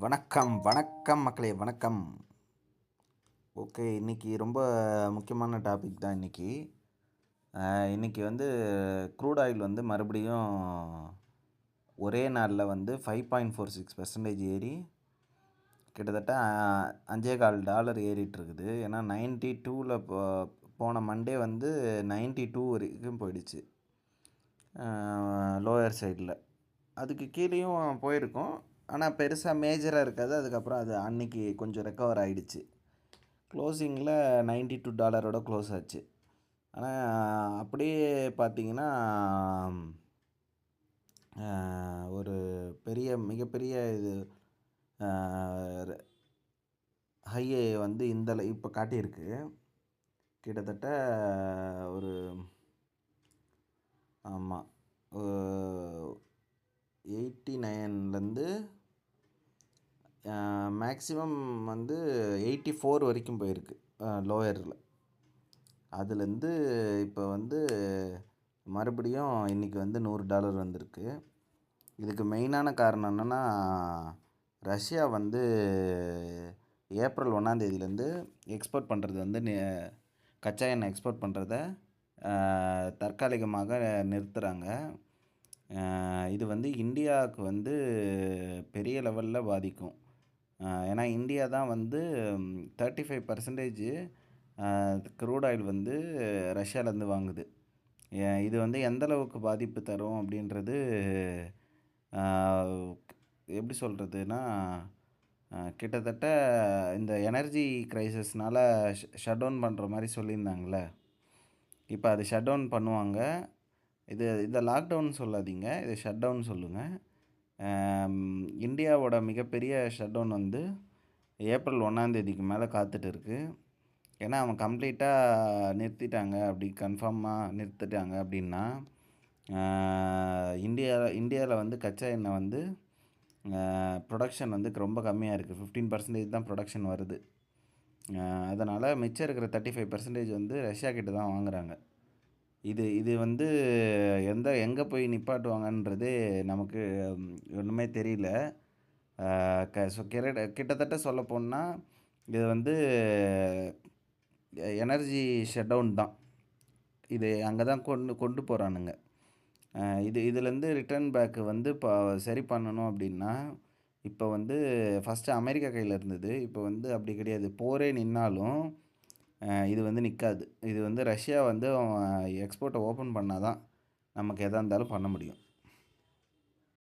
வணக்கம் வணக்கம் மக்களே வணக்கம். ஓகே, இன்றைக்கி ரொம்ப முக்கியமான டாபிக் தான் இன்றைக்கி. இன்றைக்கி வந்து க்ரூட் ஆயில் வந்து மறுபடியும் ஒரே நாளில் வந்து 5.46% ஏறி கிட்டத்தட்ட $5.25 ஏறிட்டுருக்குது. ஏன்னா 92ல் போன மண்டே வந்து 92 வரைக்கும் போயிடுச்சு லோயர் சைடில். அதுக்கு கீழேயும் போயிருக்கோம், ஆனால் பெருசாக மேஜராக இருக்காது. அதுக்கப்புறம் அது அன்றைக்கி கொஞ்சம் ரெக்கவர் ஆகிடுச்சு. க்ளோசிங்கில் $92 க்ளோஸ் ஆச்சு. ஆனால் அப்படியே பார்த்திங்கன்னா ஒரு மிகப்பெரிய இது ஹையை வந்து இப்போ காட்டியிருக்கு. கிட்டத்தட்ட ஒரு ஆமாம் 89லேருந்து மேக்ஸிமம் வந்து 84 வரைக்கும் போயிருக்கு லோயரில். அதுலேருந்து இப்போ வந்து மறுபடியும் இன்றைக்கி வந்து $100 வந்திருக்கு. இதுக்கு மெயினான காரணம் என்னென்னா, ரஷ்யா வந்து ஏப்ரல் 1 எக்ஸ்போர்ட் பண்ணுறது வந்து கச்சா எண்ணெய் எக்ஸ்போர்ட் பண்ணுறத தற்காலிகமாக நிறுத்துகிறாங்க. இது வந்து இந்தியாவுக்கு வந்து பெரிய லெவலில் பாதிக்கும். ஏன்னா இந்தியா தான் வந்து 35% க்ரூட் ஆயில் வந்து ரஷ்யாவிலேருந்து வாங்குது. இது வந்து எந்தளவுக்கு பாதிப்பு தரும் அப்படின்றது எப்படி சொல்கிறதுனா, கிட்டத்தட்ட இந்த எனர்ஜி க்ரைசிஸ்னால் ஷட் டவுன் பண்ணுற மாதிரி சொல்லியிருந்தாங்களே, இப்போ அது ஷட் டவுன் பண்ணுவாங்க. இதை லாக்டவுன் சொல்லாதீங்க, இதை ஷட் டவுன் சொல்லுங்கள். இந்தியாவோட மிகப்பெரிய ஷட் டவுன் வந்து ஏப்ரல் 1 மேலே காத்துட்டு இருக்குது. ஏன்னா அவன் கம்ப்ளீட்டாக நிறுத்திட்டாங்க, அப்படி கன்ஃபார்மாக நிறுத்திட்டாங்க அப்படின்னா இந்தியாவில் வந்து கச்சா எண்ணெய் வந்து ப்ரொடக்ஷன் வந்து ரொம்ப கம்மியாக இருக்குது. 15% தான் ப்ரொடக்ஷன் வருது. அதனால் மிச்சம் இருக்கிற 35% வந்து ரஷ்யா கிட்ட தான் வாங்குகிறாங்க. இது வந்து எங்கே போய் நிப்பாட்டுவாங்கன்றதே நமக்கு ஒன்றுமே தெரியல. கிட்டத்தட்ட சொல்லப்போனால் இது வந்து எனர்ஜி ஷட் டவுன் தான். இது அங்கே தான் கொண்டு போகிறானுங்க. இதுலேருந்து ரிட்டர்ன் பேக்கு வந்து இப்போ சரி பண்ணணும் அப்படின்னா, இப்போ வந்து ஃபஸ்ட்டு அமெரிக்கா கையில் இருந்தது. இப்போ வந்து அப்படி கிடையாது. போரே நின்னாலும் இது வந்து நிற்காது. இது வந்து ரஷ்யா வந்து எக்ஸ்போர்ட்டை ஓப்பன் பண்ணால் தான் நமக்கு எதாக இருந்தாலும் பண்ண முடியும்.